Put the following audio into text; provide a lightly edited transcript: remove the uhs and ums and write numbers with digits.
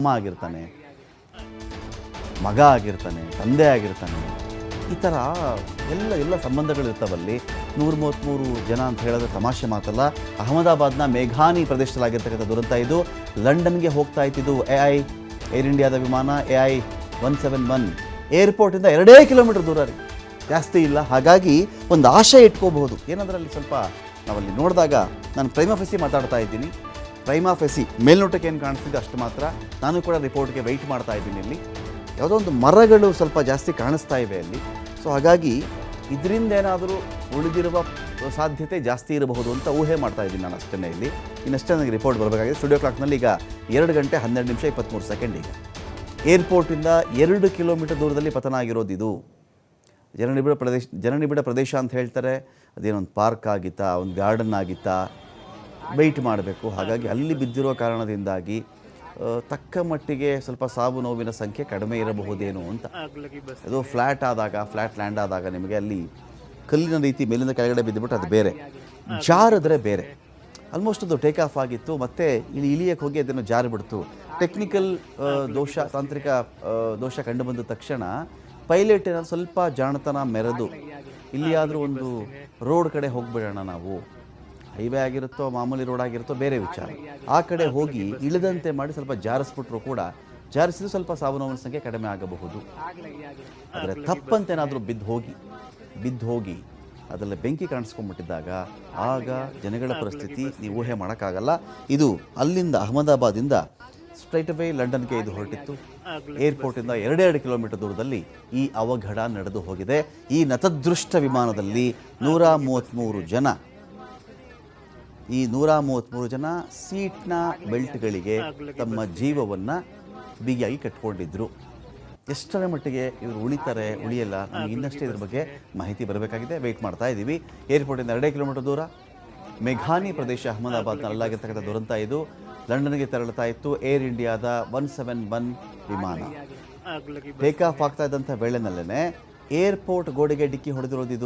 ಅಮ್ಮ ಆಗಿರ್ತಾನೆ, ಮಗ ಆಗಿರ್ತಾನೆ, ತಂದೆ ಆಗಿರ್ತಾನೆ, ಈ ಥರ ಎಲ್ಲ ಸಂಬಂಧಗಳಿರ್ತಾವಲ್ಲಿ. 133 ಜನ ಅಂತ ಹೇಳಿದ್ರೆ ತಮಾಷೆ ಮಾತಲ್ಲ. ಅಹಮದಾಬಾದ್ನ ಮೇಘಾನಿ ಪ್ರದೇಶದಲ್ಲಾಗಿರ್ತಕ್ಕಂಥ ದುರಂತ ಇದು. ಲಂಡನ್ಗೆ ಹೋಗ್ತಾ ಇತ್ತಿದ್ದು ಏರ್ ಇಂಡಿಯಾದ ವಿಮಾನ AI-171 ಏರ್ಪೋರ್ಟಿಂದ 2 ಕಿಲೋಮೀಟರ್ ದೂರ ರೀ, ಜಾಸ್ತಿ ಇಲ್ಲ. ಹಾಗಾಗಿ ಒಂದು ಆಶೆ ಇಟ್ಕೋಬಹುದು. ಏನಂದ್ರೆ ಅಲ್ಲಿ ಸ್ವಲ್ಪ ನಾವಲ್ಲಿ ನೋಡಿದಾಗ ನಾನು ಪ್ರೈಮಾ ಫೆಸಿ ಮಾತಾಡ್ತಾ ಇದ್ದೀನಿ. ಪ್ರೈಮಾ ಫೆಸಿ ಮೇಲ್ನೋಟಕ್ಕೆ ಏನು ಕಾಣಿಸ್ತಿದೆ ಅಷ್ಟು ಮಾತ್ರ. ನಾನು ಕೂಡ ರಿಪೋರ್ಟ್ಗೆ ವೆಯ್ಟ್ ಮಾಡ್ತಾ ಇದ್ದೀನಿ. ಇಲ್ಲಿ ಯಾವುದೋ ಒಂದು ಮರಗಳು ಸ್ವಲ್ಪ ಜಾಸ್ತಿ ಕಾಣಿಸ್ತಾ ಇವೆ ಅಲ್ಲಿ. ಸೊ ಹಾಗಾಗಿ ಇದರಿಂದ ಏನಾದರೂ ಉಳಿದಿರುವ ಸಾಧ್ಯತೆ ಜಾಸ್ತಿ ಇರಬಹುದು ಅಂತ ಊಹೆ ಮಾಡ್ತಾ ಇದ್ದೀನಿ ನಾನು ಅಷ್ಟೇ. ಇಲ್ಲಿ ಇನ್ನಷ್ಟೇ ನನಗೆ ರಿಪೋರ್ಟ್ ಬರಬೇಕಾಗಿದೆ. ಸ್ಟುಡಿಯೋ ಕ್ಲಾಕ್ನಲ್ಲಿ ಈಗ 2 ಗಂಟೆ 12 ನಿಮಿಷ 23 ಸೆಕೆಂಡ್. ಈಗ ಏರ್ಪೋರ್ಟಿಂದ 2 ಕಿಲೋಮೀಟರ್ ದೂರದಲ್ಲಿ ಪತನ ಆಗಿರೋದು. ಇದು ಜನನಿಬಿಡ ಪ್ರದೇಶ ಅಂತ ಹೇಳ್ತಾರೆ. ಅದೇನೊಂದು ಪಾರ್ಕ್ ಆಗಿತ್ತಾ, ಒಂದು ಗಾರ್ಡನ್ ಆಗಿತ್ತಾ, ವೆಯ್ಟ್ ಮಾಡಬೇಕು. ಹಾಗಾಗಿ ಅಲ್ಲಿ ಬಿದ್ದಿರೋ ಕಾರಣದಿಂದಾಗಿ ತಕ್ಕ ಮಟ್ಟಿಗೆ ಸ್ವಲ್ಪ ಸಾವು ನೋವಿನ ಸಂಖ್ಯೆ ಕಡಿಮೆ ಇರಬಹುದೇನೋ ಅಂತ. ಅದು ಫ್ಲ್ಯಾಟ್ ಲ್ಯಾಂಡ್ ಆದಾಗ ನಿಮಗೆ ಅಲ್ಲಿ ಕಲ್ಲಿನ ರೀತಿ ಮೇಲಿಂದ ಕೆಳಗಡೆ ಬಿದ್ದುಬಿಟ್ಟು ಅದು ಬೇರೆ, ಜಾರಿದ್ರೆ ಬೇರೆ. ಆಲ್ಮೋಸ್ಟ್ ಅದು ಟೇಕ್ ಆಫ್ ಆಗಿತ್ತು, ಮತ್ತು ಇಲ್ಲಿ ಇಳಿಯಕ್ಕೆ ಹೋಗಿ ಅದನ್ನು ಜಾರಿಬಿಡ್ತು. ಟೆಕ್ನಿಕಲ್ ದೋಷ, ತಾಂತ್ರಿಕ ದೋಷ ಕಂಡು ಬಂದ ತಕ್ಷಣ ಪೈಲಟ್ ಸ್ವಲ್ಪ ಜಾಣತನ ಮೆರೆದು ಇಲ್ಲಿಯಾದರೂ ಒಂದು ರೋಡ್ ಕಡೆ ಹೋಗಿಬಿಡೋಣ, ನಾವು ಹೈವೇ ಆಗಿರುತ್ತೋ ಮಾಮೂಲಿ ರೋಡ್ ಆಗಿರುತ್ತೋ ಬೇರೆ ವಿಚಾರ, ಆ ಕಡೆ ಹೋಗಿ ಇಳಿದಂತೆ ಮಾಡಿ ಸ್ವಲ್ಪ ಜಾರಿಸ್ಬಿಟ್ರು ಕೂಡ, ಜಾರಿಸಿದ್ರು ಸ್ವಲ್ಪ ಸಾವು ನೋವಿನ ಸಂಖ್ಯೆ ಕಡಿಮೆ ಆಗಬಹುದು. ಆದರೆ ತಪ್ಪಂತೇನಾದರೂ ಬಿದ್ದು ಹೋಗಿ ಅದರಲ್ಲಿ ಬೆಂಕಿ ಕಾಣಿಸ್ಕೊಂಡ್ಬಿಟ್ಟಿದ್ದಾಗ ಆಗ ಜನಗಳ ಪರಿಸ್ಥಿತಿ ನೀವು ಊಹೆ ಮಾಡೋಕ್ಕಾಗಲ್ಲ. ಇದು ಅಲ್ಲಿಂದ ಅಹಮದಾಬಾದಿಂದ ಸ್ಟ್ರೈಟ್ ಅವೇ ಲಂಡನ್ಗೆ ಇದು ಹೊರಟಿತ್ತು. ಏರ್ಪೋರ್ಟಿಂದ 2 ಕಿಲೋಮೀಟರ್ ದೂರದಲ್ಲಿ ಈ ಅವಘಡ ನಡೆದು ಹೋಗಿದೆ. ಈ ನತದೃಷ್ಟ ವಿಮಾನದಲ್ಲಿ 133 ಜನ ಸೀಟ್ನ ಬೆಲ್ಟ್ಗಳಿಗೆ ತಮ್ಮ ಜೀವವನ್ನು ಬಿಗಿಯಾಗಿ ಕಟ್ಕೊಂಡಿದ್ರು. ಎಷ್ಟರ ಮಟ್ಟಿಗೆ ಇವರು ಉಳಿಯಲ್ಲ, ನಮಗೆ ಇನ್ನಷ್ಟೇ ಇದ್ರ ಬಗ್ಗೆ ಮಾಹಿತಿ ಬರಬೇಕಾಗಿದೆ. ವೆಯ್ಟ್ ಮಾಡ್ತಾ ಇದ್ದೀವಿ. ಏರ್ಪೋರ್ಟಿಂದ 2 ಕಿಲೋಮೀಟರ್ ದೂರ ಮೇಘಾನಿ ಪ್ರದೇಶ ಅಹಮದಾಬಾದ್ನಲ್ಲಾಗಿರ್ತಕ್ಕಂಥ ದುರಂತ ಇದು. ಲಂಡನ್ಗೆ ತೆರಳುತ್ತಾ ಇತ್ತು ಏರ್ ಇಂಡಿಯಾದ 171 ವಿಮಾನ. ಟೇಕ್ ಆಫ್ ಆಗ್ತಾ ಇದ್ದಂಥ ವೇಳೆನಲ್ಲೇ ಏರ್ಪೋರ್ಟ್ ಗೋಡೆಗೆ ಡಿಕ್ಕಿ ಹೊಡೆದಿರೋದು ಇದು.